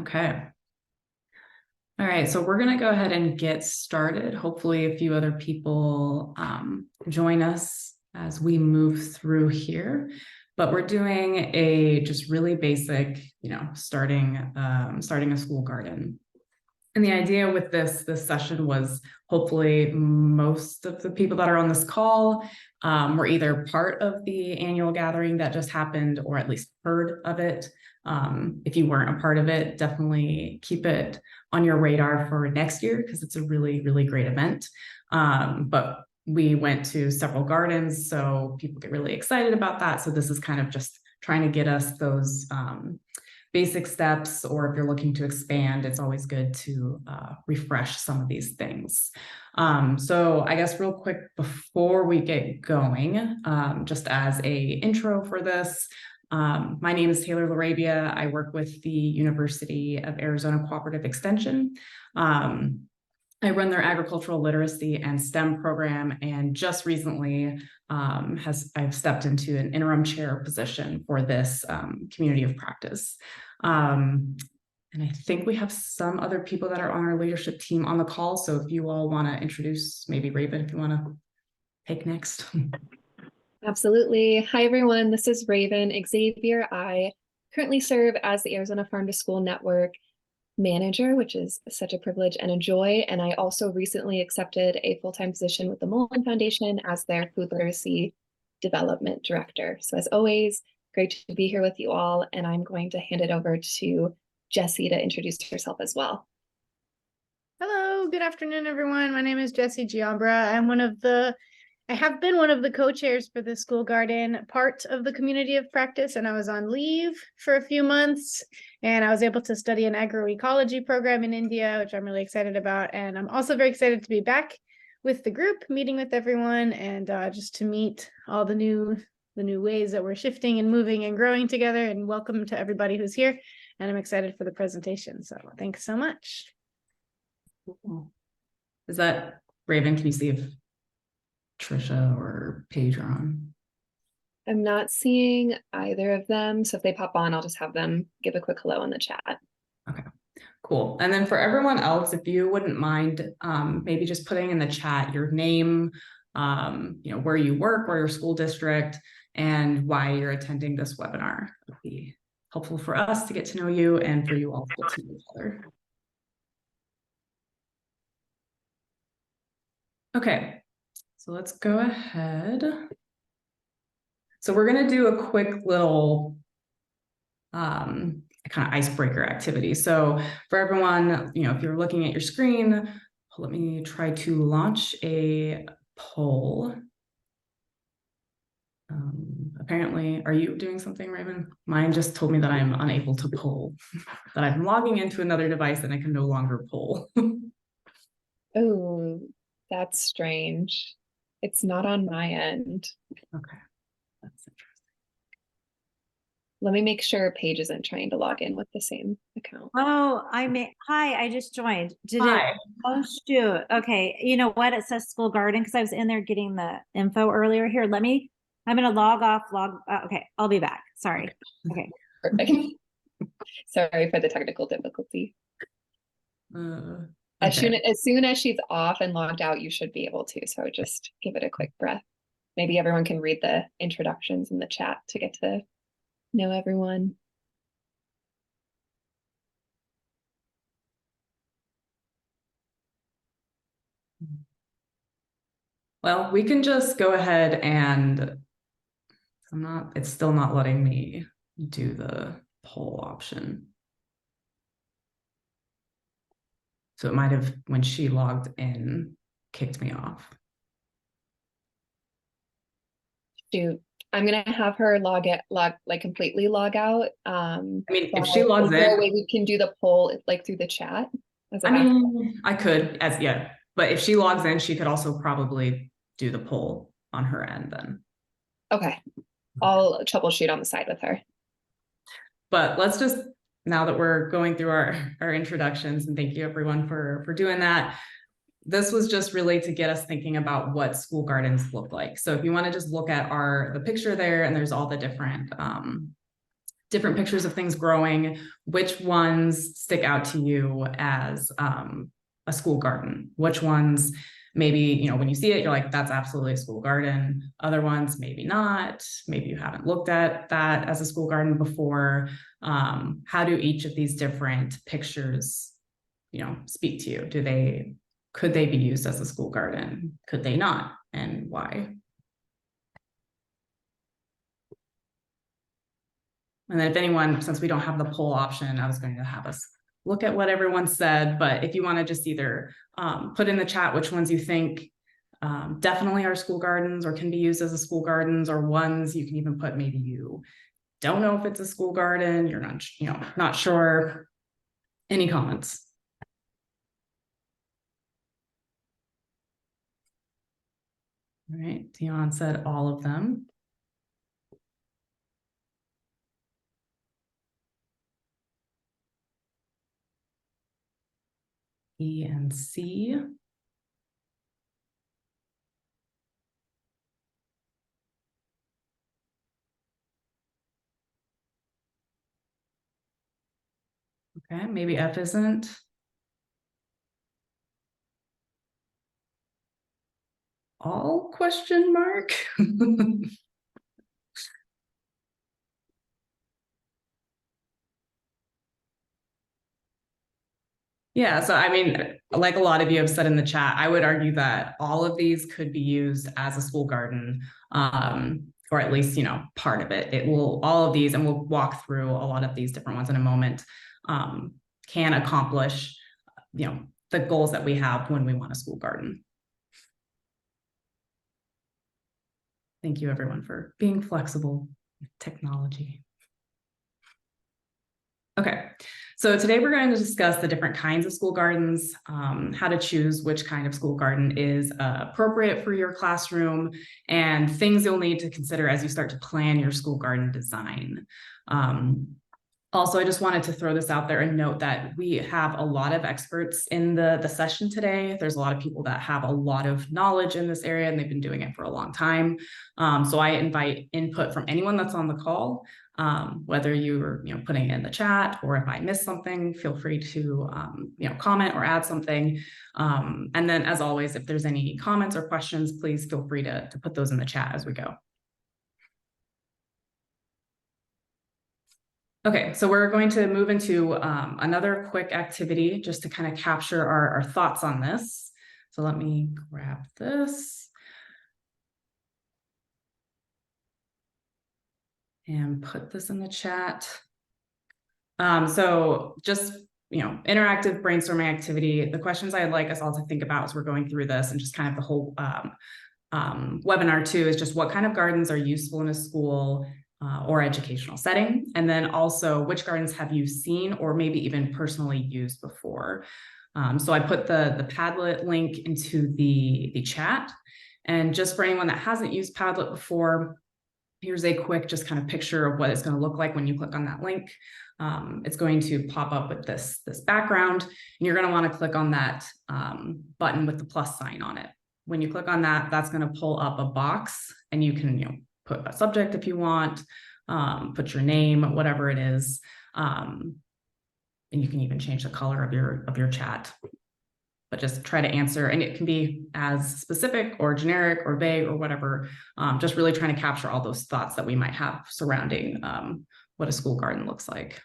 Okay. All right, so we're going to go ahead and get started. Hopefully a few other people join us as we move through here. But we're doing a just really basic, starting a school garden. And the idea with this session was hopefully most of the people that are on this call were either part of the annual gathering that just happened or at least heard of it. If you weren't a part of it, definitely keep it on your radar for next year because it's a really, really great event. But we went to several gardens, so people get really excited about that. So this is kind of just trying to get us those basic steps, or if you're looking to expand, it's always good to refresh some of these things. So I guess real quick before we get going, just as a intro for this, my name is Taylor Larabia. I work with the University of Arizona Cooperative Extension. I run their agricultural literacy and STEM program, and just recently I've stepped into an interim chair position for this community of practice. And I think we have some other people that are on our leadership team on the call. So if you all want to introduce, maybe Raven, if you want to take next. Absolutely. Hi, everyone. This is Raven Xavier. I currently serve as the Arizona Farm to School Network manager, which is such a privilege and a joy. And I also recently accepted a full-time position with the Mullen Foundation as their food literacy development director. So as always, great to be here with you all. And I'm going to hand it over to Jessie to introduce herself as well. Hello, good afternoon, everyone. My name is Jessie Giambra. I have been one of the co-chairs for the school garden part of the community of practice, and I was on leave for a few months, and I was able to study an agroecology program in India, which I'm really excited about. And I'm also very excited to be back with the group, meeting with everyone, and just to meet all the new ways that we're shifting and moving and growing together. And welcome to everybody who's here. And I'm excited for the presentation. So thanks so much. Is that Raven? Can you see if Trisha or Paige are on? I'm not seeing either of them. So if they pop on, I'll just have them give a quick hello in the chat. Okay, cool. And then for everyone else, if you wouldn't mind, maybe just putting in the chat your name, where you work, or your school district, and why you're attending this webinar. It would be helpful for us to get to know you and for you all to get to know each other. Okay. So let's go ahead. So we're going to do a quick little kind of icebreaker activity. So for everyone, if you're looking at your screen, let me try to launch a poll. Apparently, are you doing something, Raven? Mine just told me that I'm unable to poll, that I'm logging into another device and I can no longer poll. Oh, that's strange. It's not on my end. Okay, that's interesting. Let me make sure Paige isn't trying to log in with the same account. Oh, hi, I just joined. Hi. Oh, shoot. Okay, you know what? It says school garden because I was in there getting the info earlier. Here, I'm going to log off, okay, I'll be back. Sorry. Okay. Perfect. Sorry for the technical difficulty. Okay. As soon as she's off and logged out, you should be able to. So just give it a quick breath. Maybe everyone can read the introductions in the chat to get to know everyone. Well, we can just go ahead and it's still not letting me do the poll option. So it might have, when she logged in, kicked me off. Shoot. I'm gonna have her completely log out. I mean, if she logs in, is there a way we can do the poll through the chat? I could, but if she logs in, she could also probably do the poll on her end then. Okay, I'll troubleshoot on the side with her. But let's just, now that we're going through our introductions, and thank you everyone for doing that. This was just really to get us thinking about what school gardens look like. So if you want to just look at the picture there, and there's all the different different pictures of things growing. Which ones stick out to you as a school garden? Which ones maybe, you know, when you see it, you're like, that's absolutely a school garden. Other ones, maybe not. Maybe you haven't looked at that as a school garden before. How do each of these different pictures, you know, speak to you? Could they be used as a school garden? Could they not? And why? And then if anyone, since we don't have the poll option, I was going to have us look at what everyone said, but if you want to just either put in the chat which ones you think definitely are school gardens or can be used as a school gardens, or ones you can even put maybe you don't know if it's a school garden, you're not, you know, not sure. Any comments? All right, Dion said all of them. E and C. Okay, maybe F isn't. All question mark? Yeah, so I mean, like a lot of you have said in the chat, I would argue that all of these could be used as a school garden, or at least, you know, part of it. It will, all of these, and we'll walk through a lot of these different ones in a moment, can accomplish, you know, the goals that we have when we want a school garden. Thank you everyone for being flexible with technology. Okay, so today we're going to discuss the different kinds of school gardens, how to choose which kind of school garden is appropriate for your classroom, and things you'll need to consider as you start to plan your school garden design. Also, I just wanted to throw this out there and note that we have a lot of experts in the session today. There's a lot of people that have a lot of knowledge in this area, and they've been doing it for a long time. So I invite input from anyone that's on the call, whether you're, you know, putting it in the chat, or if I miss something, feel free to you know, comment or add something. And then, as always, if there's any comments or questions, please feel free to put those in the chat as we go. Okay, so we're going to move into another quick activity just to kind of capture our thoughts on this. So let me grab this and put this in the chat. So just, you know, interactive brainstorming activity. The questions I'd like us all to think about as we're going through this, and just kind of the whole webinar too, is just what kind of gardens are useful in a school or educational setting, and then also which gardens have you seen or maybe even personally used before. So I put the Padlet link into the chat, and just for anyone that hasn't used Padlet before, here's a quick just kind of picture of what it's going to look like when you click on that link. It's going to pop up with this background, and you're going to want to click on that button with the plus sign on it. When you click on that, that's going to pull up a box, and you can, you know, put a subject if you want, put your name, whatever it is, and you can even change the color of your chat. But just try to answer, and it can be as specific or generic or vague or whatever, just really trying to capture all those thoughts that we might have surrounding what a school garden looks like.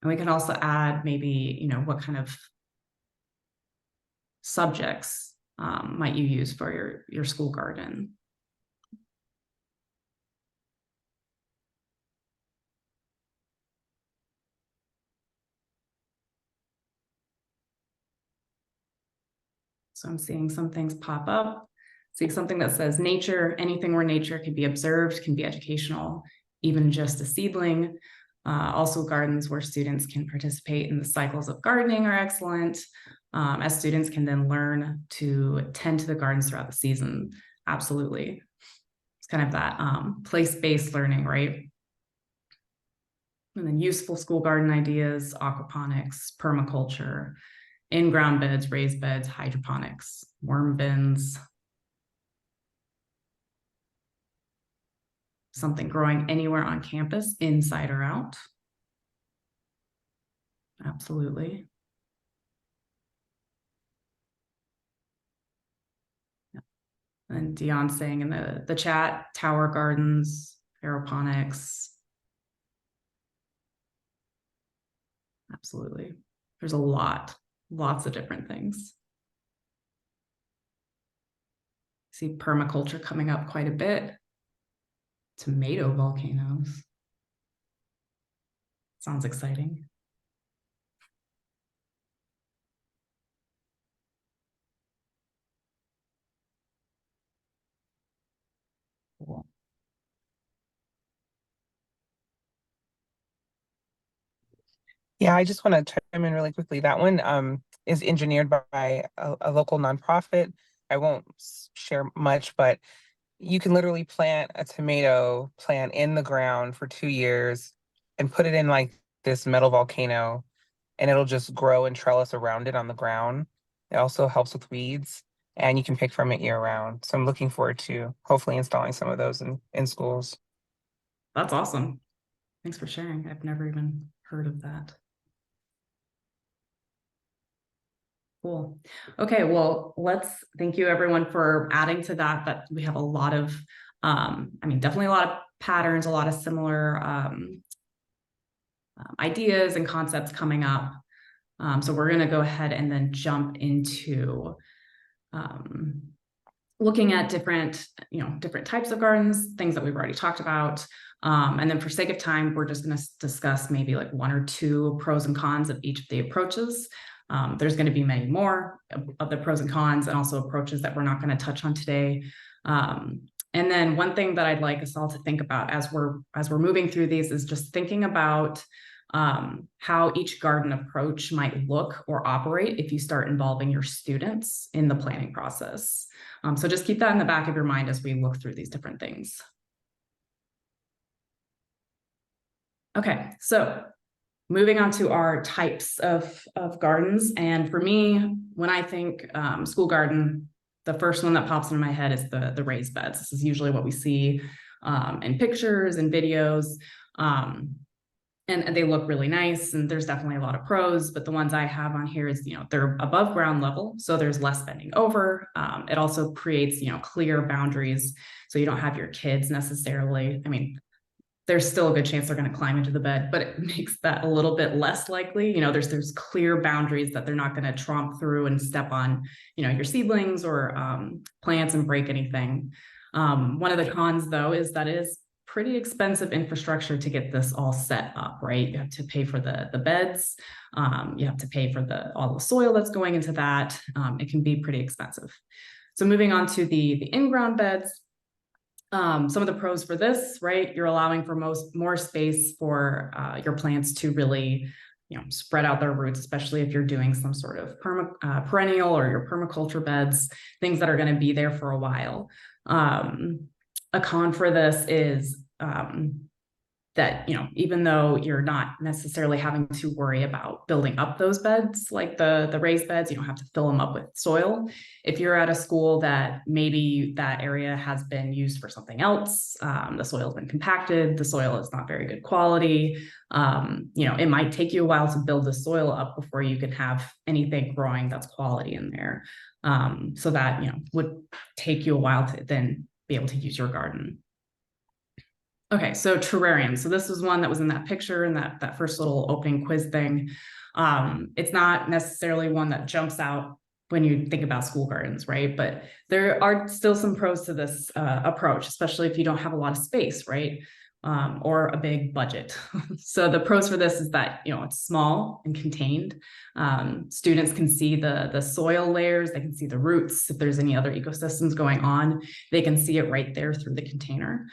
And we can also add maybe, you know, what kind of subjects might you use for your school garden. So I'm seeing some things pop up. See something that says nature, anything where nature can be observed, can be educational, even just a seedling. Also gardens where students can participate in the cycles of gardening are excellent. as students can then learn to tend to the gardens throughout the season. Absolutely. It's kind of that place-based learning, right? And then useful school garden ideas, aquaponics, permaculture, in-ground beds, raised beds, hydroponics, worm bins, something growing anywhere on campus, inside or out. Absolutely. Yeah. And Dion's saying in the chat, tower gardens, aeroponics. Absolutely. There's lots of different things. See permaculture coming up quite a bit. Tomato volcanoes. Sounds exciting. Cool. Yeah, I just want to chime in really quickly. That one is engineered by a local nonprofit. I won't share much, but you can literally plant a tomato plant in the ground for 2 years and put it in like this metal volcano, and it'll just grow and trellis around it on the ground. It also helps with weeds, and you can pick from it year round. So I'm looking forward to hopefully installing some of those in schools. That's awesome. Thanks for sharing. I've never even heard of that. Cool. Okay, well, thank you everyone for adding to that, but we have a lot of, definitely a lot of patterns, a lot of similar ideas and concepts coming up. So we're gonna go ahead and then jump into looking at different types of gardens, things that we've already talked about. And then for sake of time, we're just gonna discuss maybe like one or two pros and cons of each of the approaches. There's going to be many more of the pros and cons and also approaches that we're not going to touch on today. And then one thing that I'd like us all to think about as we're moving through these is just thinking about how each garden approach might look or operate if you start involving your students in the planning process. So just keep that in the back of your mind as we look through these different things. Okay, so moving on to our types of gardens. And for me, when I think school garden, the first one that pops into my head is the raised beds. This is usually what we see in pictures and videos. And they look really nice, and there's definitely a lot of pros, but the ones I have on here is, they're above ground level, so there's less bending over. It also creates, clear boundaries, so you don't have your kids necessarily, there's still a good chance they're going to climb into the bed, but it makes that a little bit less likely. There's clear boundaries that they're not going to tromp through and step on, your seedlings or plants and break anything. One of the cons, though, is that it is pretty expensive infrastructure to get this all set up, right? You have to pay for the beds. You have to pay for all the soil that's going into that. It can be pretty expensive. So moving on to the in-ground beds. Some of the pros for this, right? You're allowing for more space for your plants to really, spread out their roots, especially if you're doing some sort of perennial or your permaculture beds, things that are going to be there for a while. A con for this is that, even though you're not necessarily having to worry about building up those beds, like the raised beds, you don't have to fill them up with soil. If you're at a school that maybe that area has been used for something else, the soil's been compacted, the soil is not very good quality, it might take you a while to build the soil up before you can have anything growing that's quality in there. So that, would take you a while to then be able to use your garden. Okay, so terrarium. So this was one that was in that picture and that first little opening quiz thing. It's not necessarily one that jumps out when you think about school gardens, right? But there are still some pros to this approach, especially if you don't have a lot of space, right? Or a big budget. So the pros for this is that, it's small and contained. Students can see the soil layers, they can see the roots. If there's any other ecosystems going on, they can see it right there through the container.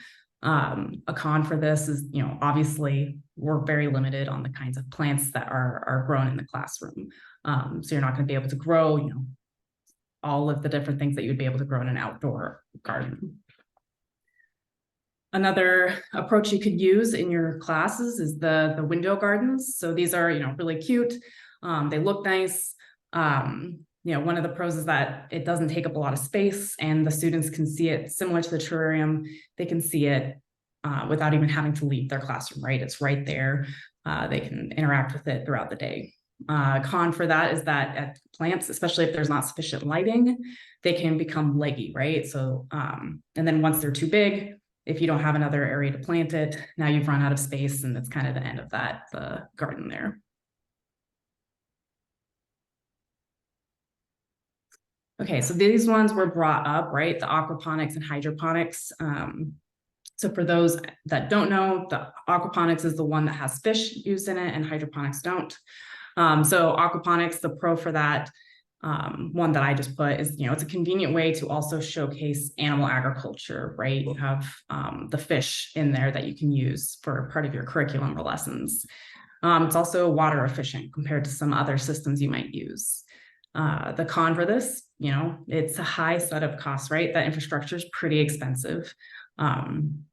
A con for this is, obviously we're very limited on the kinds of plants that are grown in the classroom. So you're not going to be able to grow, you know, all of the different things that you'd be able to grow in an outdoor garden. Another approach you could use in your classes is the window gardens. So these are, you know, really cute. They look nice. You know, one of the pros is that it doesn't take up a lot of space and the students can see it similar to the terrarium. They can see it without even having to leave their classroom, right? It's right there. They can interact with it throughout the day. Con for that is that at plants, especially if there's not sufficient lighting, they can become leggy, right? So, and then once they're too big, if you don't have another area to plant it, now you've run out of space and that's kind of the end of that, the garden there. Okay, so these ones were brought up, right? The aquaponics and hydroponics. So for those that don't know, the aquaponics is the one that has fish used in it and hydroponics don't. So aquaponics, the pro for that, one that I just put is, you know, it's a convenient way to also showcase animal agriculture, right? You have the fish in there that you can use for part of your curriculum or lessons. It's also water efficient compared to some other systems you might use. The con for this, you know, it's a high setup cost, right? That infrastructure is pretty expensive. And,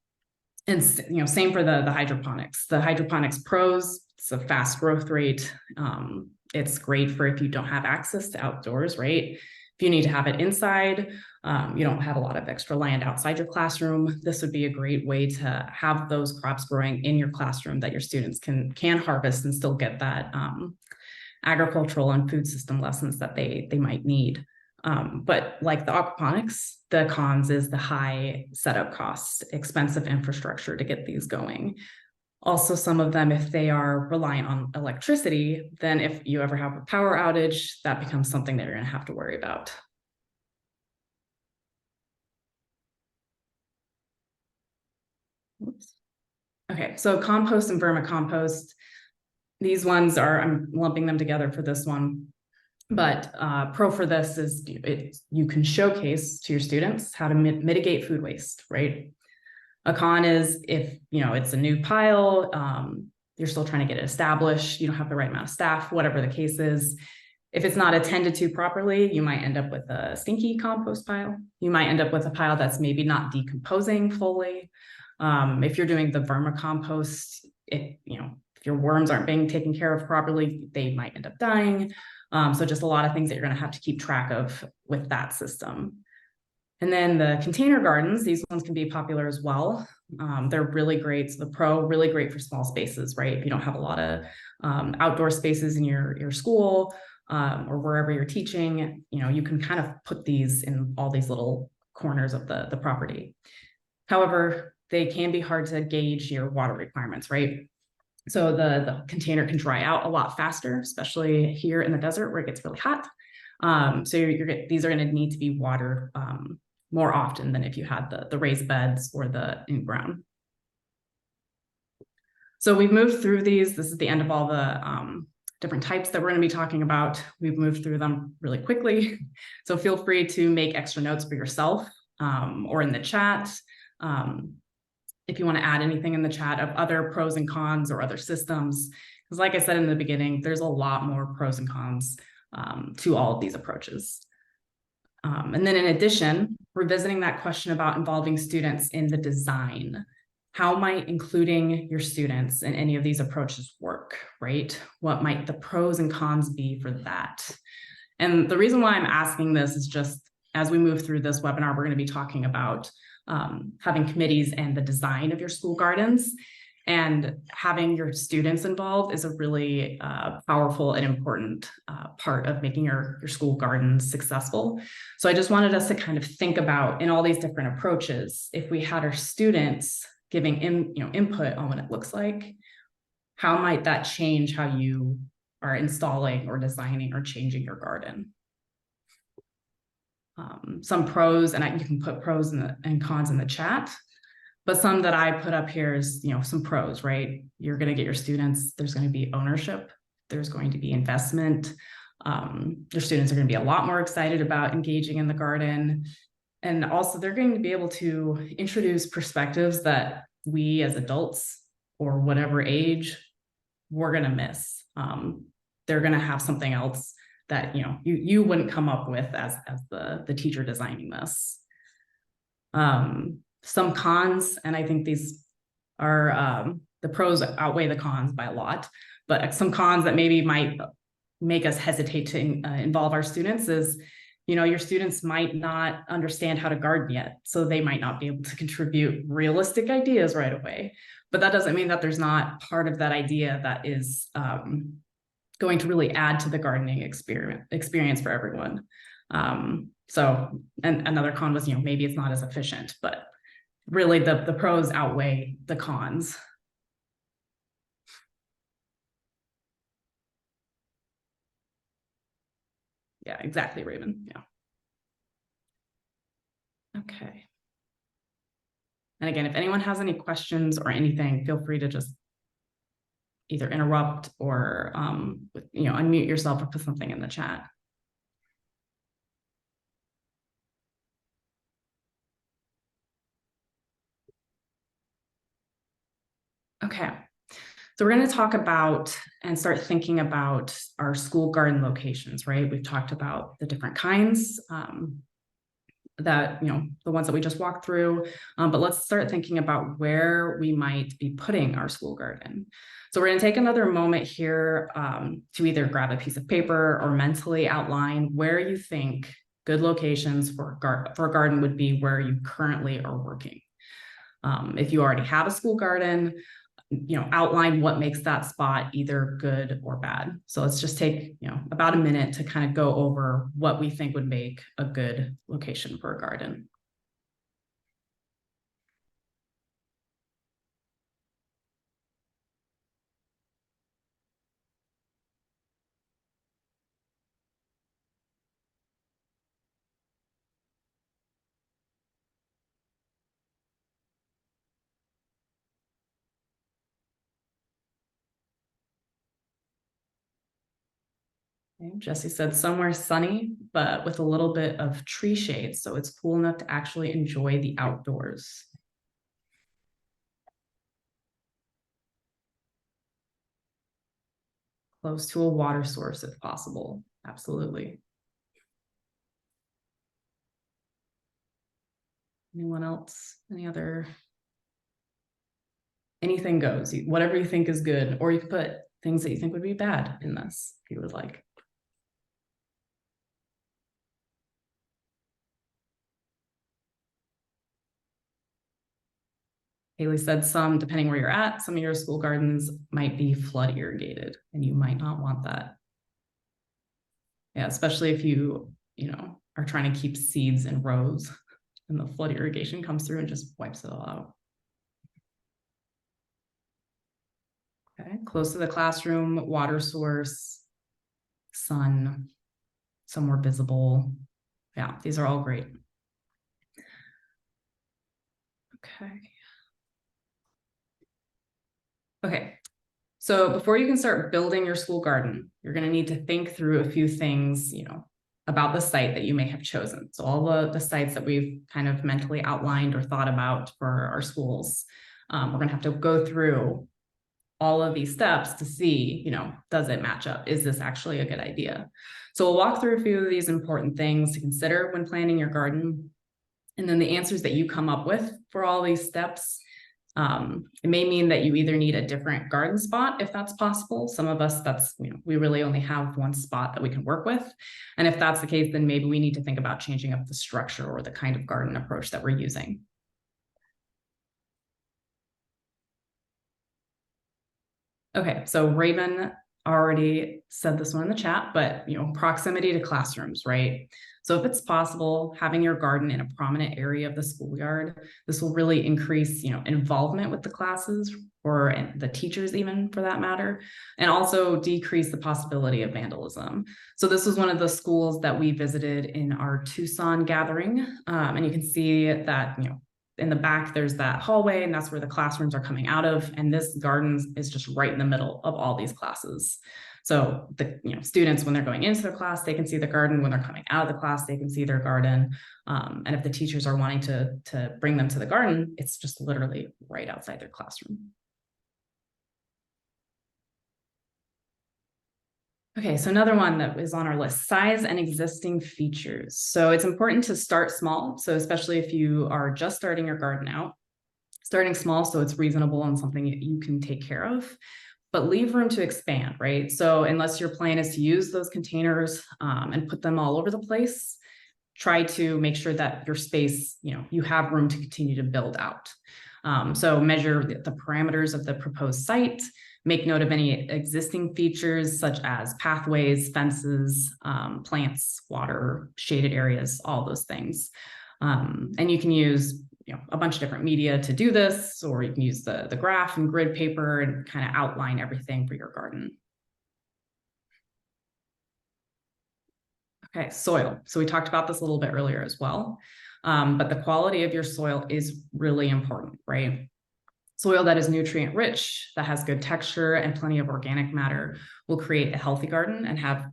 you know, same for the hydroponics. The hydroponics pros, it's a fast growth rate. It's great for if you don't have access to outdoors, right? If you need to have it inside, you don't have a lot of extra land outside your classroom. This would be a great way to have those crops growing in your classroom that your students can harvest and still get that agricultural and food system lessons that they might need. But like the aquaponics, the cons is the high setup costs, expensive infrastructure to get these going. Also, some of them, if they are reliant on electricity, then if you ever have a power outage, that becomes something that you're going to have to worry about. Oops. Okay, so compost and vermicompost. These ones are, I'm lumping them together for this one. But pro for this is you can showcase to your students how to mitigate food waste, right? A con is if, you know, it's a new pile, you're still trying to get it established, you don't have the right amount of staff, whatever the case is. If it's not attended to properly, you might end up with a stinky compost pile. You might end up with a pile that's maybe not decomposing fully. If you're doing the vermicompost, you know, if your worms aren't being taken care of properly, they might end up dying. So just a lot of things that you're going to have to keep track of with that system. And then the container gardens, these ones can be popular as well. They're really great. So the pro, really great for small spaces, right? If you don't have a lot of outdoor spaces in your school or wherever you're teaching, you know, you can kind of put these in all these little corners of the property. However, they can be hard to gauge your water requirements, right? So the container can dry out a lot faster, especially here in the desert where it gets really hot. So these are going to need to be watered more often than if you had the raised beds or the in-ground. So we've moved through these. This is the end of all the different types that we're going to be talking about. We've moved through them really quickly. So feel free to make extra notes for yourself or in the chat. If you want to add anything in the chat of other pros and cons or other systems, because like I said in the beginning, there's a lot more pros and cons to all of these approaches. And then in addition, revisiting that question about involving students in the design. How might including your students in any of these approaches work, right? What might the pros and cons be for that? And the reason why I'm asking this is just as we move through this webinar, we're going to be talking about having committees and the design of your school gardens, and having your students involved is a really powerful and important part of making your school gardens successful. So I just wanted us to kind of think about in all these different approaches, if we had our students giving input on what it looks like, how might that change how you are installing or designing or changing your garden? Some pros, and you can put pros and cons in the chat, but some that I put up here is, some pros, right? You're going to get your students, there's going to be ownership, there's going to be investment. Your students are going to be a lot more excited about engaging in the garden. And also they're going to be able to introduce perspectives that we as adults or whatever age, we're going to miss. They're going to have something else that, you wouldn't come up with as the teacher designing this. Some cons, and I think these are, the pros outweigh the cons by a lot, but some cons that maybe might make us hesitate to involve our students is, your students might not understand how to garden yet, so they might not be able to contribute realistic ideas right away. But that doesn't mean that there's not part of that idea that is going to really add to the gardening experience for everyone. So, and another con was, maybe it's not as efficient, but really the pros outweigh the cons. Yeah, exactly, Raven. Yeah. Okay. And again, if anyone has any questions or anything, feel free to just either interrupt or, unmute yourself or put something in the chat. Okay. So we're going to talk about and start thinking about our school garden locations, right? We've talked about the different kinds, that, the ones that we just walked through, but let's start thinking about where we might be putting our school garden. So we're going to take another moment here to either grab a piece of paper or mentally outline where you think good locations for a garden would be where you currently are working. If you already have a school garden, outline what makes that spot either good or bad. So let's just take, about a minute to kind of go over what we think would make a good location for a garden. Okay, Jesse said somewhere sunny, but with a little bit of tree shade, so it's cool enough to actually enjoy the outdoors. Close to a water source if possible. Absolutely. Anyone else? Anything goes. Whatever you think is good, or you could put things that you think would be bad in this if you would like. Haley said some, depending where you're at, some of your school gardens might be flood irrigated and you might not want that. Yeah, especially if you are trying to keep seeds in rows and the flood irrigation comes through and just wipes it all out. Okay, close to the classroom, water source, sun, somewhere visible. Yeah, these are all great. Okay. Okay, so before you can start building your school garden, you're going to need to think through a few things, about the site that you may have chosen. So all the sites that we've kind of mentally outlined or thought about for our schools, we're going to have to go through all of these steps to see, does it match up? Is this actually a good idea? So we'll walk through a few of these important things to consider when planning your garden. And then the answers that you come up with for all these steps, it may mean that you either need a different garden spot, if that's possible. Some of us, we really only have one spot that we can work with. And if that's the case, then maybe we need to think about changing up the structure or the kind of garden approach that we're using. Okay, so Raven already said this one in the chat, but proximity to classrooms, right? So if it's possible, having your garden in a prominent area of the schoolyard, this will really increase, involvement with the classes or the teachers even for that matter, and also decrease the possibility of vandalism. So this was one of the schools that we visited in our Tucson gathering. And you can see that, in the back, there's that hallway, and that's where the classrooms are coming out of. And this garden is just right in the middle of all these classes. So the students, when they're going into their class, they can see the garden. When they're coming out of the class, they can see their garden. And if the teachers are wanting to bring them to the garden, it's just literally right outside their classroom. Okay, so another one that is on our list, size and existing features. So it's important to start small. So especially if you are just starting your garden out, starting small so it's reasonable and something that you can take care of, but leave room to expand, right? So unless your plan is to use those containers and put them all over the place, try to make sure that your space, you have room to continue to build out. So measure the parameters of the proposed site, make note of any existing features such as pathways, fences, plants, water, shaded areas, all those things. And you can use a bunch of different media to do this, or you can use the graph and grid paper and kind of outline everything for your garden. Okay, soil. So we talked about this a little bit earlier as well, but the quality of your soil is really important, right? Soil that is nutrient rich, that has good texture and plenty of organic matter will create a healthy garden and have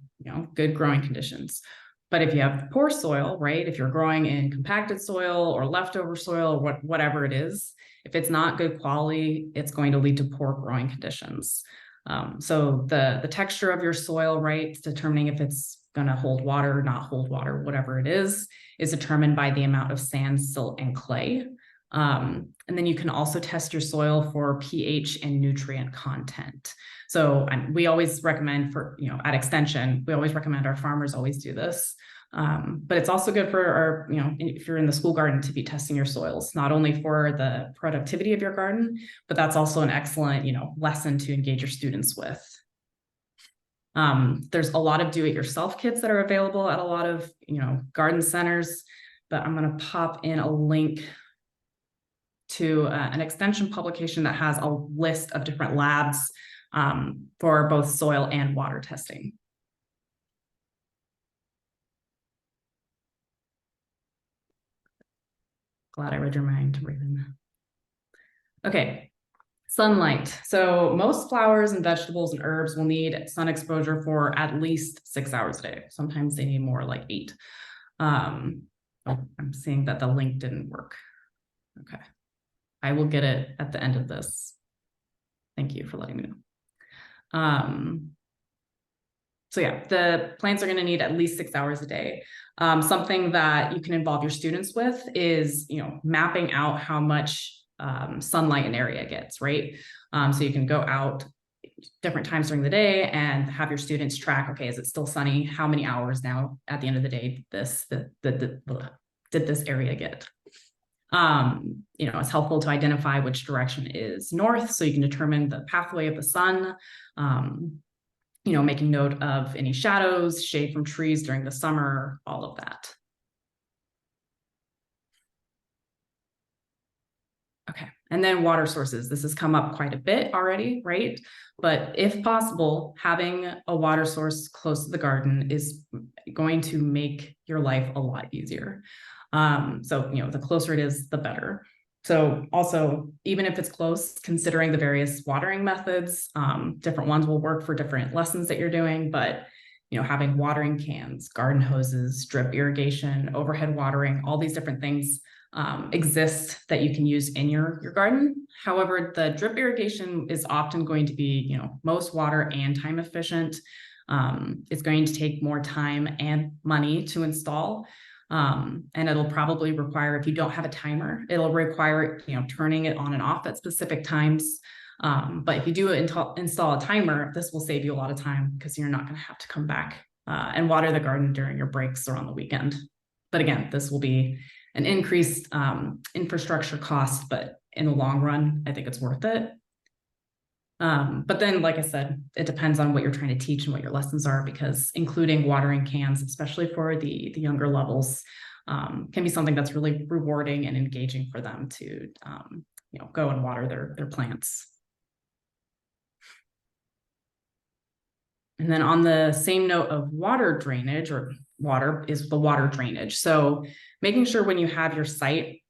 good growing conditions. But if you have poor soil, right, if you're growing in compacted soil or leftover soil, or whatever it is, if it's not good quality, it's going to lead to poor growing conditions. So the texture of your soil, right, determining if it's going to hold water, not hold water, whatever it is determined by the amount of sand, silt, and clay. And then you can also test your soil for pH and nutrient content. So we always recommend at Extension, we always recommend our farmers always do this. But it's also good for our, if you're in the school garden, to be testing your soils, not only for the productivity of your garden, but that's also an excellent, lesson to engage your students with. There's a lot of do-it-yourself kits that are available at a lot of, garden centers, but I'm going to pop in a link to an Extension publication that has a list of different labs for both soil and water testing. Glad I read your mind, Raven. Okay, sunlight. So most flowers and vegetables and herbs will need sun exposure for at least 6 hours a day. Sometimes they need more, like 8. I'm seeing that the link didn't work. Okay. I will get it at the end of this. Thank you for letting me know. So yeah, the plants are going to need at least 6 hours a day. Something that you can involve your students with is, mapping out how much sunlight an area gets, right? So you can go out different times during the day and have your students track, okay, is it still sunny? How many hours now at the end of the day did this area get? It's helpful to identify which direction is north, so you can determine the pathway of the sun, making note of any shadows, shade from trees during the summer, all of that. Okay, and then water sources. This has come up quite a bit already, right? But if possible, having a water source close to the garden is going to make your life a lot easier. So, the closer it is, the better. So also, even if it's close, considering the various watering methods, different ones will work for different lessons that you're doing, but having watering cans, garden hoses, drip irrigation, overhead watering, all these different things exist that you can use in your garden. However, the drip irrigation is often going to be, most water and time efficient. It's going to take more time and money to install. And it'll probably require, if you don't have a timer, it'll require, turning it on and off at specific times. But if you do install a timer, this will save you a lot of time because you're not going to have to come back and water the garden during your breaks or on the weekend. But again, this will be an increased infrastructure cost, but in the long run, I think it's worth it. But then, like I said, it depends on what you're trying to teach and what your lessons are, because including watering cans, especially for the younger levels, can be something that's really rewarding and engaging for them to, go and water their plants. And then on the same note of water drainage, or water is the water drainage. So making sure when you have your site,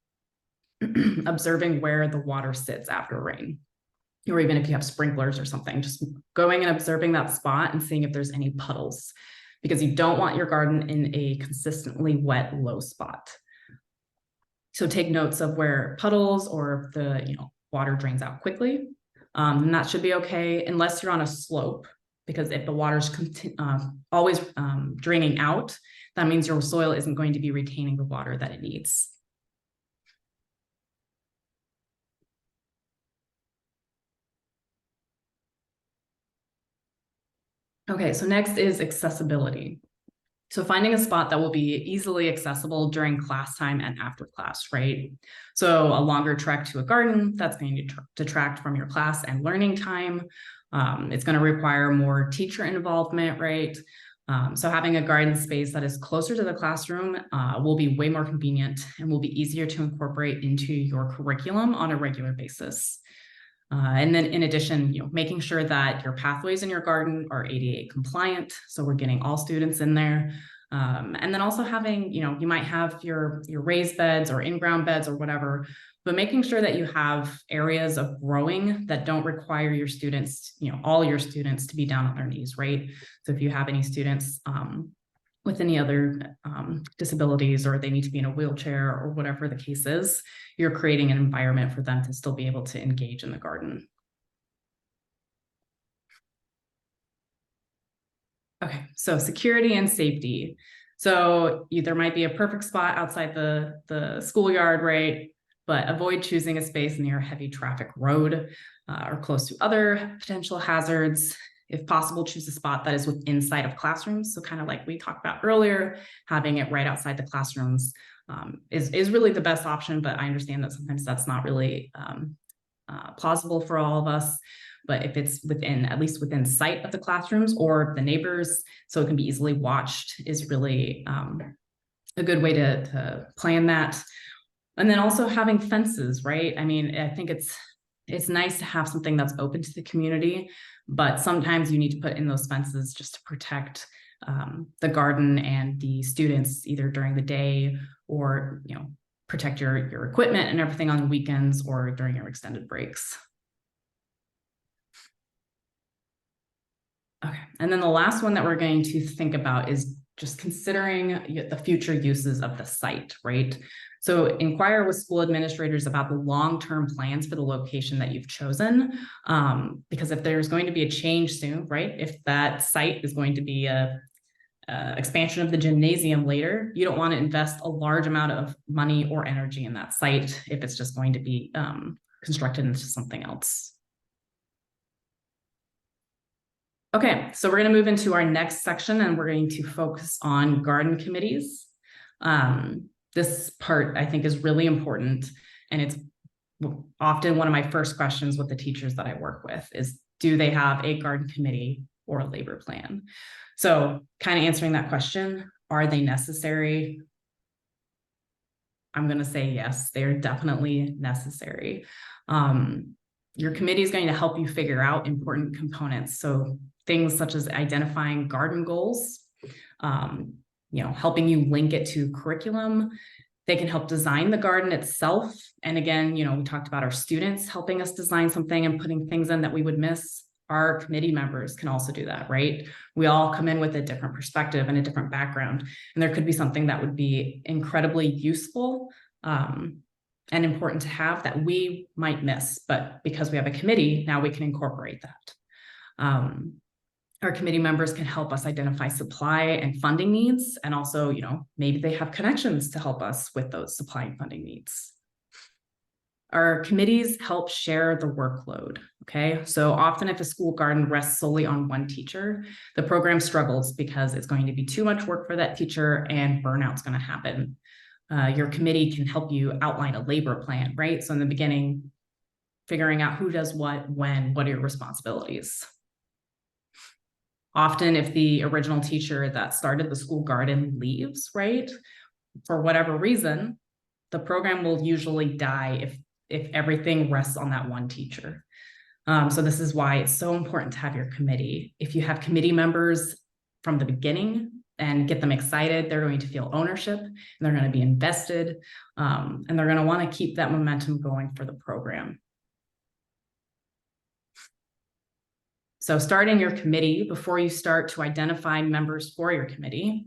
observing where the water sits after rain, or even if you have sprinklers or something, just going and observing that spot and seeing if there's any puddles, because you don't want your garden in a consistently wet, low spot. So take notes of where puddles or the water drains out quickly. And that should be okay, unless you're on a slope. because if the water's always draining out, that means your soil isn't going to be retaining the water that it needs. Okay, so next is accessibility. So finding a spot that will be easily accessible during class time and after class, right? So a longer trek to a garden, that's going to detract from your class and learning time. It's going to require more teacher involvement, right? So having a garden space that is closer to the classroom will be way more convenient and will be easier to incorporate into your curriculum on a regular basis. And then in addition, making sure that your pathways in your garden are ADA compliant. So we're getting all students in there. And then also having, you might have your raised beds or in-ground beds or whatever, but making sure that you have areas of growing that don't require your students, all your students to be down on their knees, right? So if you have any students with any other disabilities, or they need to be in a wheelchair or whatever the case is, you're creating an environment for them to still be able to engage in the garden. Okay, so security and safety. So there might be a perfect spot outside the schoolyard, right? But avoid choosing a space near a heavy traffic road or close to other potential hazards. If possible, choose a spot that is within sight of classrooms. So kind of like we talked about earlier, having it right outside the classrooms is really the best option, but I understand that sometimes that's not really plausible for all of us. But if it's at least within sight of the classrooms or the neighbors, so it can be easily watched, is really a good way to plan that. And then also having fences, right? I mean, I think it's nice to have something that's open to the community, but sometimes you need to put in those fences just to protect the garden and the students, either during the day or, protect your equipment and everything on the weekends or during your extended breaks. Okay, and then the last one that we're going to think about is just considering the future uses of the site, right? So inquire with school administrators about the long-term plans for the location that you've chosen, because if there's going to be a change soon, right? If that site is going to be a expansion of the gymnasium later, you don't want to invest a large amount of money or energy in that site if it's just going to be constructed into something else. Okay, so we're going to move into our next section and we're going to focus on garden committees. This part I think is really important, and it's often one of my first questions with the teachers that I work with is, do they have a garden committee or a labor plan? So kind of answering that question, are they necessary? I'm going to say yes, they're definitely necessary. Your committee is going to help you figure out important components. So things such as identifying garden goals, helping you link it to curriculum. They can help design the garden itself. And again, we talked about our students helping us design something and putting things in that we would miss. Our committee members can also do that, right? We all come in with a different perspective and a different background, and there could be something that would be incredibly useful and important to have that we might miss, but because we have a committee, now we can incorporate that. Our committee members can help us identify supply and funding needs, and also, maybe they have connections to help us with those supply and funding needs. Our committees help share the workload, okay? So often if a school garden rests solely on one teacher, the program struggles because it's going to be too much work for that teacher and burnout's going to happen. Your committee can help you outline a labor plan, right? So in the beginning, figuring out who does what, when, what are your responsibilities? Often if the original teacher that started the school garden leaves, right, for whatever reason, the program will usually die if everything rests on that one teacher. So this is why it's so important to have your committee. If you have committee members from the beginning and get them excited, they're going to feel ownership, and they're going to be invested, and they're going to want to keep that momentum going for the program. So starting your committee before you start to identify members for your committee.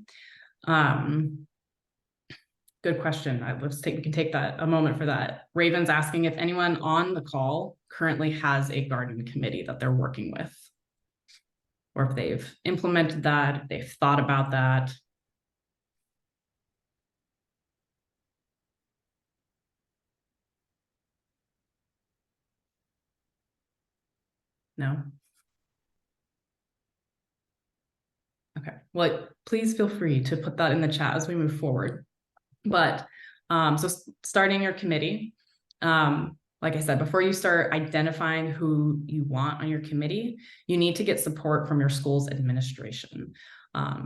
Good question. We can take a moment for that. Raven's asking if anyone on the call currently has a garden committee that they're working with. or if they've implemented that, if they've thought about that. No? Okay, well, please feel free to put that in the chat as we move forward. But so starting your committee, like I said, before you start identifying who you want on your committee, you need to get support from your school's administration.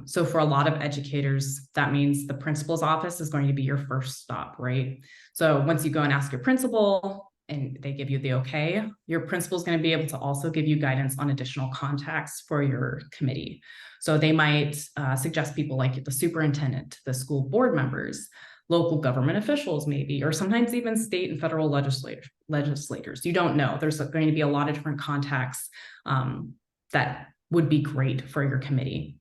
So for a lot of educators, that means the principal's office is going to be your first stop, right? So once you go and ask your principal and they give you the okay, your principal is going to be able to also give you guidance on additional contacts for your committee. So they might suggest people like the superintendent, the school board members, local government officials maybe, or sometimes even state and federal legislators. You don't know. There's going to be a lot of different contacts that would be great for your committee.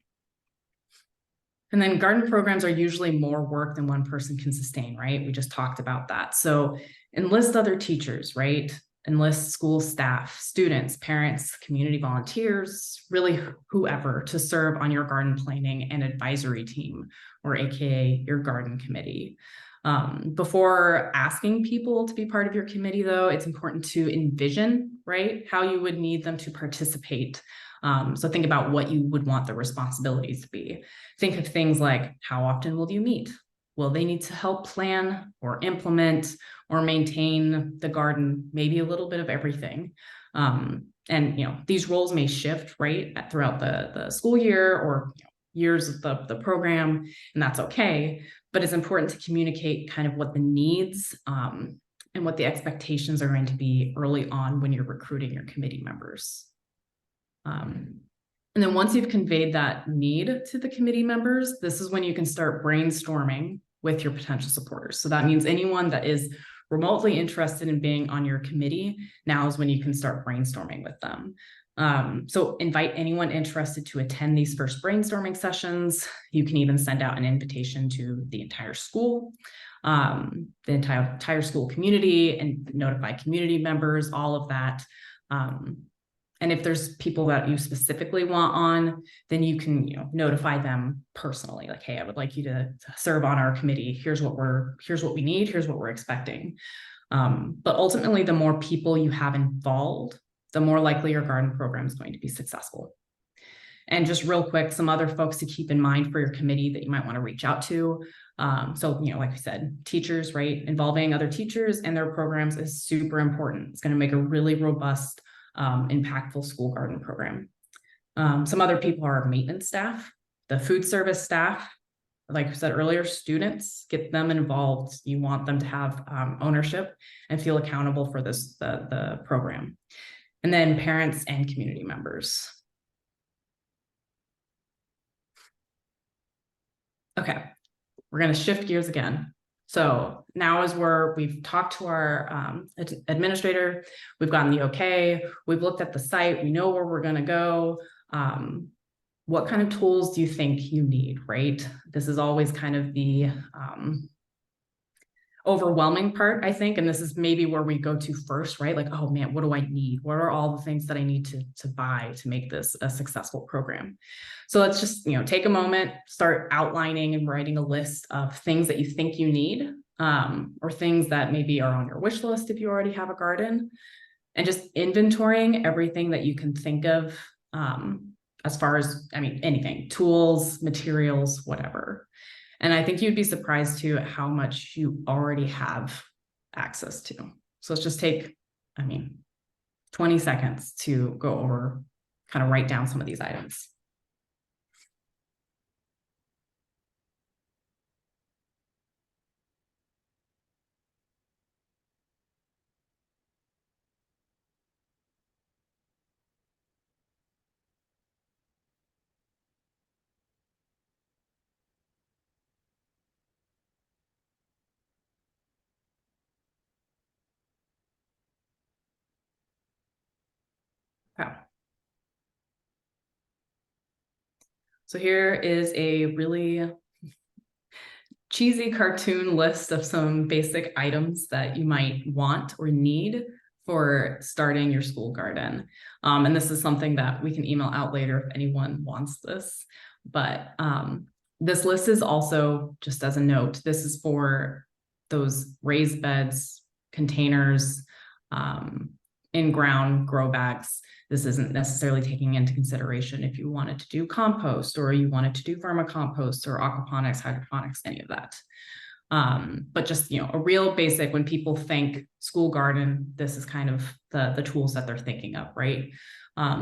And then garden programs are usually more work than one person can sustain, right? We just talked about that. So enlist other teachers, right? Enlist school staff, students, parents, community volunteers, really whoever to serve on your garden planning and advisory team, or AKA your garden committee. Before asking people to be part of your committee, though, it's important to envision, right, how you would need them to participate. So think about what you would want the responsibilities to be. Think of things like, how often will you meet? Will they need to help plan or implement or maintain the garden? Maybe a little bit of everything. And these roles may shift, right, throughout the school year or years of the program, and that's okay. But it's important to communicate kind of what the needs and what the expectations are going to be early on when you're recruiting your committee members. And then once you've conveyed that need to the committee members, this is when you can start brainstorming with your potential supporters. So that means anyone that is remotely interested in being on your committee, now is when you can start brainstorming with them. So invite anyone interested to attend these first brainstorming sessions. You can even send out an invitation to the entire school, the entire school community, and notify community members, all of that. And if there's people that you specifically want on, then you can notify them personally, like, hey, I would like you to serve on our committee. Here's what we need, here's what we're expecting. But ultimately, the more people you have involved, the more likely your garden program is going to be successful. And just real quick, some other folks to keep in mind for your committee that you might want to reach out to. So, like I said, teachers, right? Involving other teachers and their programs is super important. It's going to make a really robust, impactful school garden program. Some other people are maintenance staff, the food service staff, like I said earlier, students, get them involved. You want them to have ownership and feel accountable for the program. And then parents and community members. Okay, we're going to shift gears again. So now is where we've talked to our administrator, we've gotten the okay, we've looked at the site, we know where we're going to go. What kind of tools do you think you need, right? This is always kind of the overwhelming part, I think, and this is maybe where we go to first, right? Like, oh man, what do I need? What are all the things that I need to buy to make this a successful program? So let's just, take a moment, start outlining and writing a list of things that you think you need, or things that maybe are on your wish list if you already have a garden, and just inventorying everything that you can think of, as far as, anything, tools, materials, whatever. And I think you'd be surprised too at how much you already have access to. So let's just take, 20 seconds to go over, kind of write down some of these items. Okay. So here is a really cheesy cartoon list of some basic items that you might want or need for starting your school garden. And this is something that we can email out later if anyone wants this. But this list is also, just as a note, this is for those raised beds, containers, in-ground grow bags. This isn't necessarily taking into consideration if you wanted to do compost or you wanted to do vermicompost or aquaponics, hydroponics, any of that. But just, a real basic, when people think school garden, this is kind of the tools that they're thinking of, right?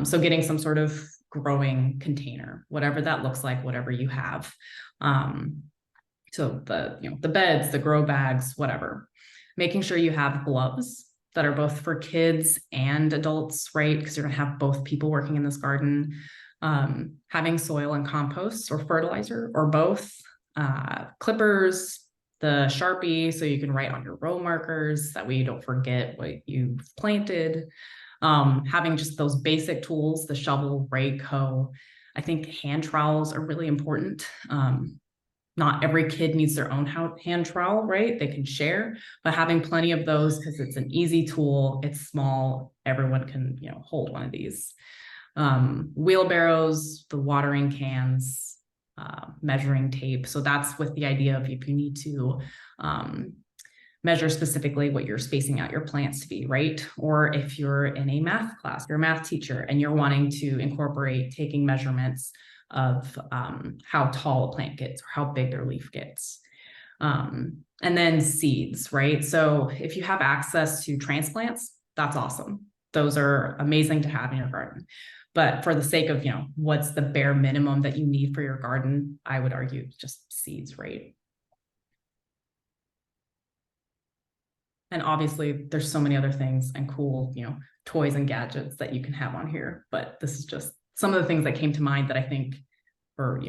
So getting some sort of growing container, whatever that looks like, whatever you have. So the beds, the grow bags, whatever. Making sure you have gloves that are both for kids and adults, right? Because you're gonna have both people working in this garden. Having soil and compost or fertilizer or both. Clippers, the Sharpie, so you can write on your row markers, that way you don't forget what you've planted. Having just those basic tools, the shovel, rake, hoe. I think hand trowels are really important. Not every kid needs their own hand trowel, right? They can share, but having plenty of those, because it's an easy tool, it's small, everyone can, hold one of these. Wheelbarrows, the watering cans, measuring tape. So that's with the idea of if you need to measure specifically what you're spacing out your plants to be, right? Or if you're in a math class, you're a math teacher and you're wanting to incorporate taking measurements of how tall a plant gets or how big their leaf gets. And then seeds, right? So if you have access to transplants, that's awesome. Those are amazing to have in your garden. But for the sake of, what's the bare minimum that you need for your garden, I would argue just seeds, right? And obviously there's so many other things and cool, toys and gadgets that you can have on here. But this is just some of the things that came to mind that I think for,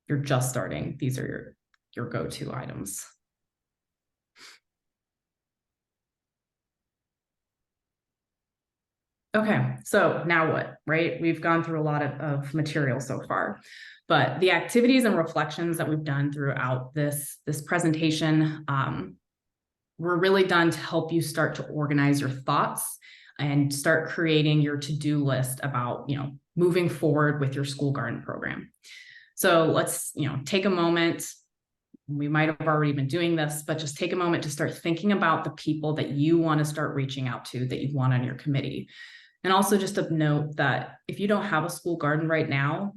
you're just starting. These are your go-to items. Okay, so now what, right? We've gone through a lot of material so far, but the activities and reflections that we've done throughout this presentation were really done to help you start to organize your thoughts and start creating your to-do list about, moving forward with your school garden program. So let's, take a moment. We might have already been doing this, but just take a moment to start thinking about the people that you want to start reaching out to, that you want on your committee. And also just a note that if you don't have a school garden right now,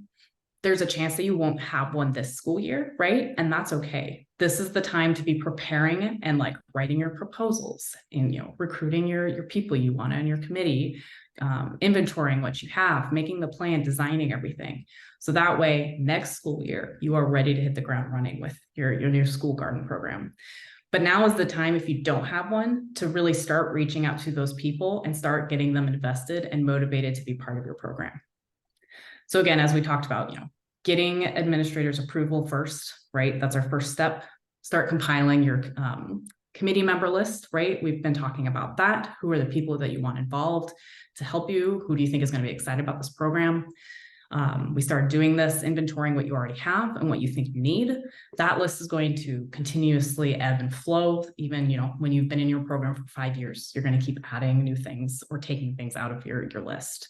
there's a chance that you won't have one this school year, right? And that's okay. This is the time to be preparing and writing your proposals and, recruiting your people you want on your committee, inventorying what you have, making the plan, designing everything. So that way, next school year, you are ready to hit the ground running with your new school garden program. But now is the time, if you don't have one, to really start reaching out to those people and start getting them invested and motivated to be part of your program. So again, as we talked about, getting administrators' approval first, right? That's our first step. Start compiling your committee member list, right? We've been talking about that. Who are the people that you want involved to help you? Who do you think is going to be excited about this program? We started doing this, inventorying what you already have and what you think you need. That list is going to continuously ebb and flow. Even, when you've been in your program for 5 years, you're going to keep adding new things or taking things out of your list.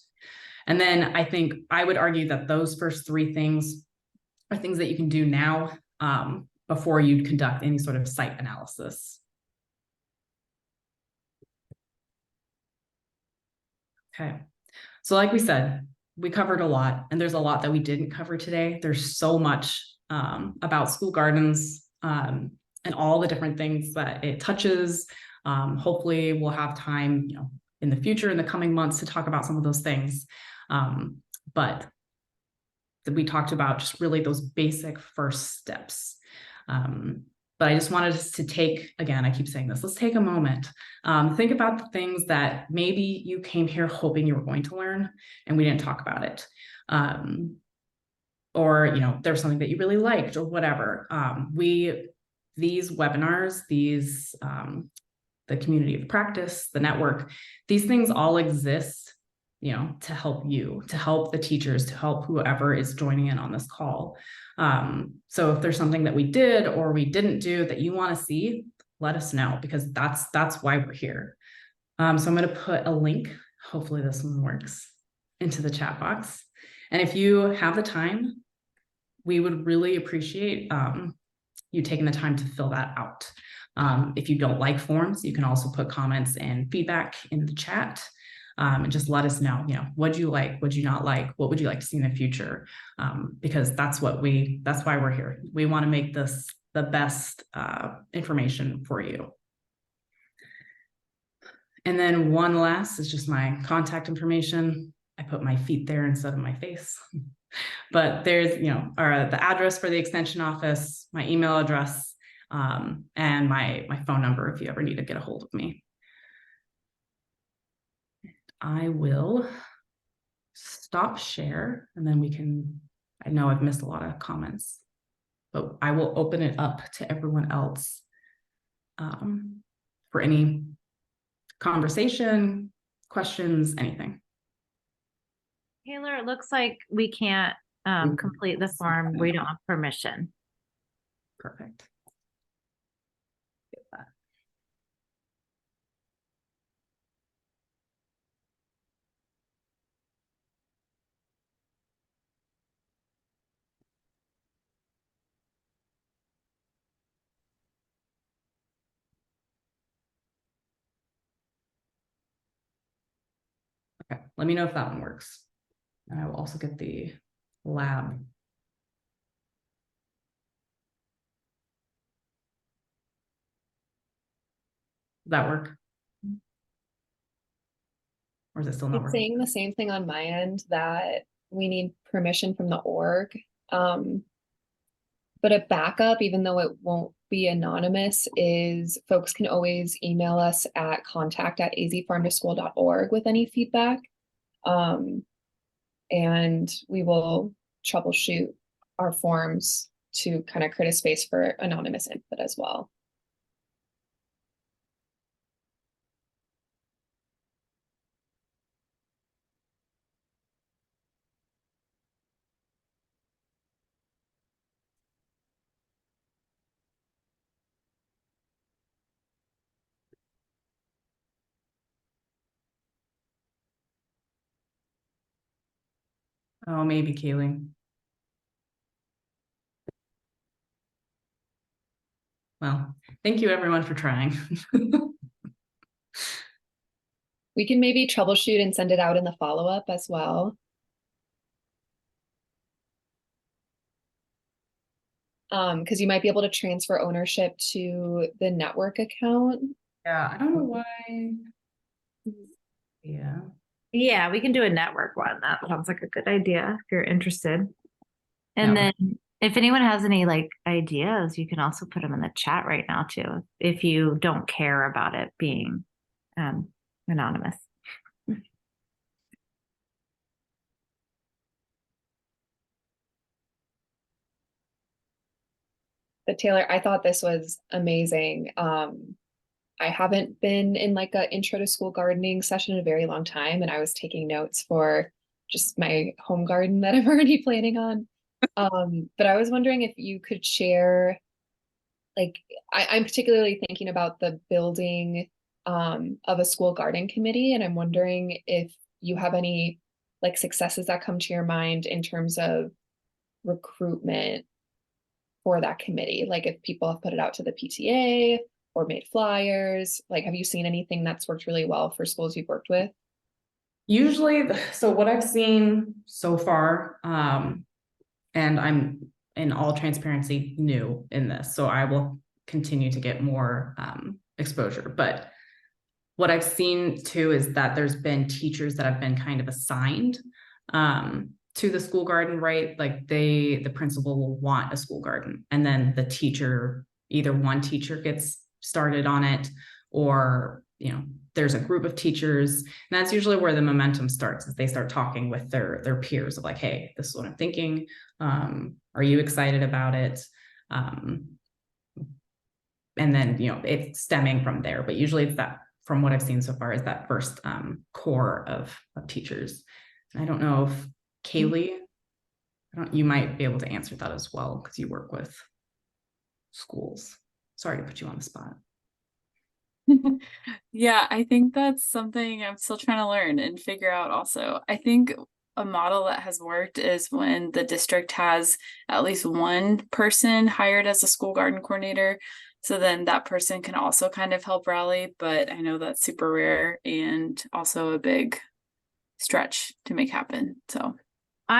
And then I think I would argue that those first 3 things are things that you can do now before you conduct any sort of site analysis. Okay, so like we said, we covered a lot, and there's a lot that we didn't cover today. There's so much about school gardens and all the different things that it touches. Hopefully we'll have time, in the future, in the coming months, to talk about some of those things. But we talked about just really those basic first steps. But I just wanted us to take, again, I keep saying this, let's take a moment. Think about the things that maybe you came here hoping you were going to learn and we didn't talk about it. Or, there's something that you really liked or whatever. These webinars, the community of practice, the network, these things all exist, to help you, to help the teachers, to help whoever is joining in on this call. So if there's something that we did or we didn't do that you want to see, let us know, because that's why we're here. So I'm going to put a link, hopefully this one works, into the chat box. And if you have the time, we would really appreciate you taking the time to fill that out. If you don't like forms, you can also put comments and feedback in the chat. And just let us know, what'd you like, what'd you not like, what would you like to see in the future? Because that's why we're here. We want to make this the best information for you. And then one last is just my contact information. I put my feet there instead of my face. But there's, the address for the extension office, my email address, and my phone number if you ever need to get a hold of me. I will stop share, and then I know I've missed a lot of comments, but I will open it up to everyone else for any conversation, questions, anything. Taylor, it looks like we can't complete the form. We don't have permission. Perfect. Get that. Okay, let me know if that one works. And I will also get the lab. Does that work? Or is it still not It's working? saying the same thing on my end, that we need permission from the org. But a backup, even though it won't be anonymous, is folks can always email us at contact@azfarmtoschool.org with any feedback. And we will troubleshoot our forms to kind of create a space for anonymous input as well. Oh, maybe Kaylee. Well, thank you everyone for trying. We can maybe troubleshoot and send it out in the follow-up as well. Because you might be able to transfer ownership to the network account. Yeah, I don't know why. Yeah. Yeah, we can do a network one. That sounds like a good idea if you're interested. And Yeah. then if anyone has any ideas, you can also put them in the chat right now too, if you don't care about it being anonymous. But Taylor, I thought this was amazing. I haven't been in like a intro to school gardening session in a very long time, and I was taking notes for just my home garden that I'm already planning on. But I was wondering if you could share, like, I'm particularly thinking about the building of a school garden committee, and I'm wondering if you have any like successes that come to your mind in terms of recruitment for that committee. Like if people have put it out to the PTA or made flyers, like have you seen anything that's worked really well for schools you've worked with? Usually, so what I've seen so far, and I'm in all transparency new in this, so I will continue to get more exposure. But what I've seen too is that there's been teachers that have been kind of assigned to the school garden, right? Like the principal will want a school garden, and then the teacher, either one teacher gets started on it, or there's a group of teachers, and that's usually where the momentum starts, is they start talking with their peers of like, hey, this is what I'm thinking. Are you excited about it? And then it's stemming from there, but usually it's that, from what I've seen so far, is that first core of teachers. And I don't know if Kaylee, you might be able to answer that as well, because you work with schools. Sorry to put you on the spot. Yeah, I think that's something I'm still trying to learn and figure out also. I think a model that has worked is when the district has at least one person hired as a school garden coordinator. So then that person can also kind of help rally, but I know that's super rare and also a big stretch to make happen. So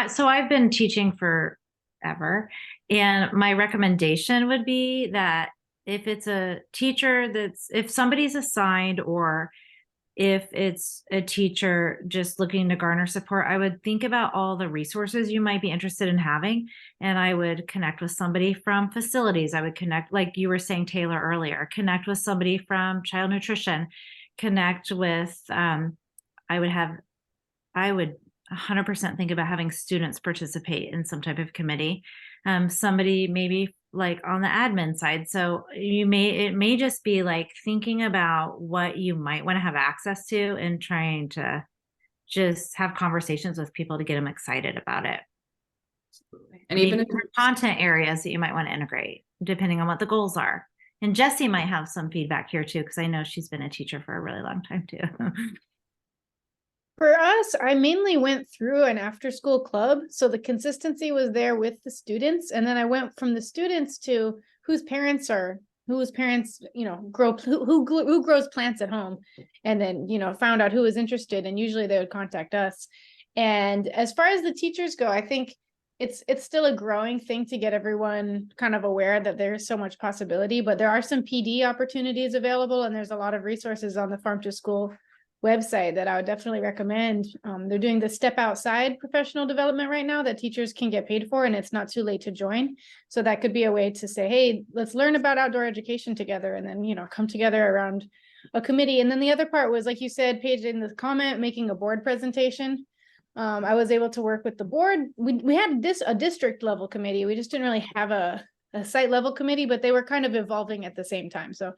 So I've been teaching forever, and my recommendation would be that if it's a teacher if somebody's assigned, or if it's a teacher just looking to garner support, I would think about all the resources you might be interested in having. And I would connect with somebody from facilities. I would connect, like you were saying, Taylor, earlier, connect with somebody from child nutrition, connect with, I would 100% think about having students participate in some type of committee. Somebody maybe like on the admin side. So it may just be like thinking about what you might want to have access to and trying to just have conversations with people to get them excited about it. And Maybe even if different content areas that you might want to integrate, depending on what the goals are. And Jessie might have some feedback here too, because I know she's been a teacher for a really long time too. For us, I mainly went through an after school club. So the consistency was there with the students. And then I went from the students to whose parents, who grows plants at home. And then, found out who was interested, and usually they would contact us. And as far as the teachers go, I think it's still a growing thing to get everyone kind of aware that there's so much possibility, but there are some PD opportunities available, and there's a lot of resources on the Farm to School website that I would definitely recommend. They're doing the Step Outside professional development right now that teachers can get paid for, and it's not too late to join. So that could be a way to say, hey, let's learn about outdoor education together, and then, come together around a committee. And then the other part was, like you said, Paige, in the comment, making a board presentation. I was able to work with the board. We had a district level committee. We just didn't really have a site level committee, but they were kind of evolving at the same time. So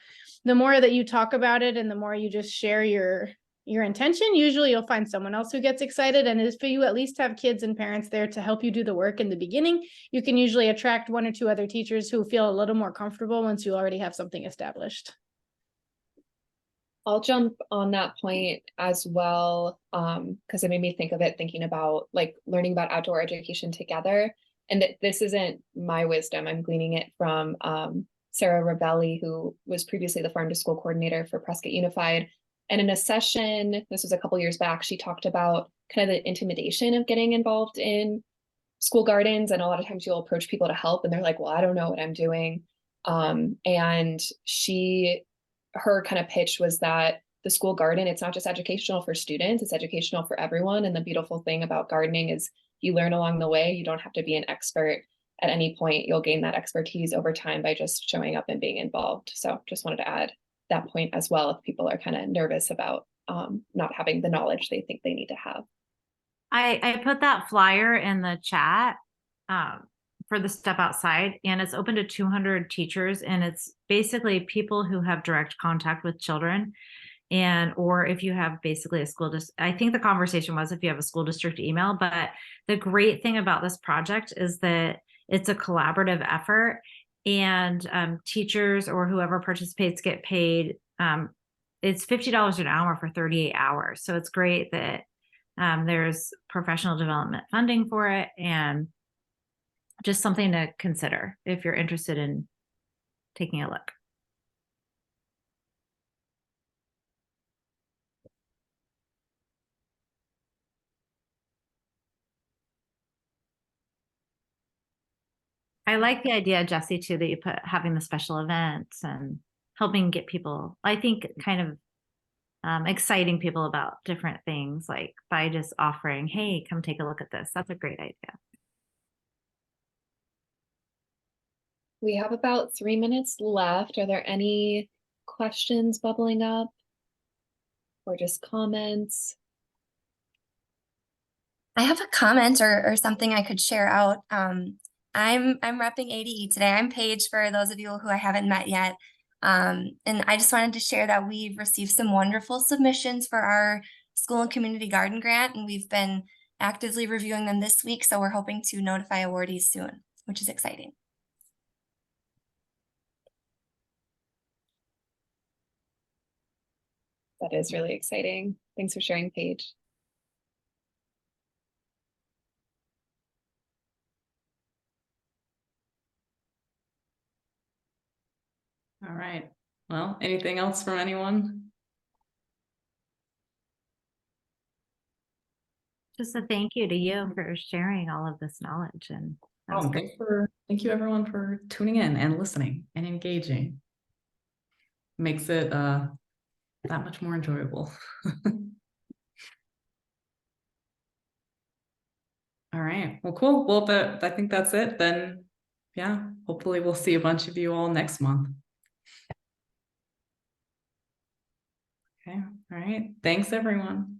the more that you talk about it and the more you just share your intention, usually you'll find someone else who gets excited. And if you at least have kids and parents there to help you do the work in the beginning, you can usually attract one or two other teachers who feel a little more comfortable once you already have something established. I'll jump on that point as well, because it made me think of it, thinking about like learning about outdoor education together. And this isn't my wisdom. I'm gleaning it from Sarah Rabelli, who was previously the Farm to School coordinator for Prescott Unified. And in a session, this was a couple years back, she talked about kind of the intimidation of getting involved in school gardens. And a lot of times you'll approach people to help and they're like, well, I don't know what I'm doing. And her kind of pitch was that the school garden, it's not just educational for students, it's educational for everyone. And the beautiful thing about gardening is you learn along the way. You don't have to be an expert at any point. You'll gain that expertise over time by just showing up and being involved. So just wanted to add that point as well, if people are kind of nervous about not having the knowledge they think they need to have. I put that flyer in the chat for the Step Outside, and it's open to 200 teachers, and it's basically people who have direct contact with children, or if you have basically a school I think the conversation was if you have a school district email. But the great thing about this project is that it's a collaborative effort, and teachers or whoever participates get paid. It's $50 an hour for 38 hours. So it's great that there's professional development funding for it, and just something to consider if you're interested in taking a look. I like the idea, Jessie, too, that you put having the special events and helping get people, I think, kind of exciting people about different things, like by just offering, hey, come take a look at this. That's a great idea. We have about 3 minutes left. Are there any questions bubbling up or just comments? I have a comment or something I could share out. I'm repping ADE today. I'm Paige, for those of you who I haven't met yet. And I just wanted to share that we've received some wonderful submissions for our school and community garden grant, and we've been actively reviewing them this week. So we're hoping to notify awardees soon, which is exciting. That is really exciting. Thanks for sharing, Paige. All right. Well, anything else from anyone? Just a thank you to you for sharing all of this knowledge, and that was great. Thank you everyone for tuning in and listening and engaging. Makes it that much more enjoyable. All right. Well, cool. Well, I think that's it then. Yeah, hopefully we'll see a bunch of you all next month. Okay. All right. Thanks, everyone.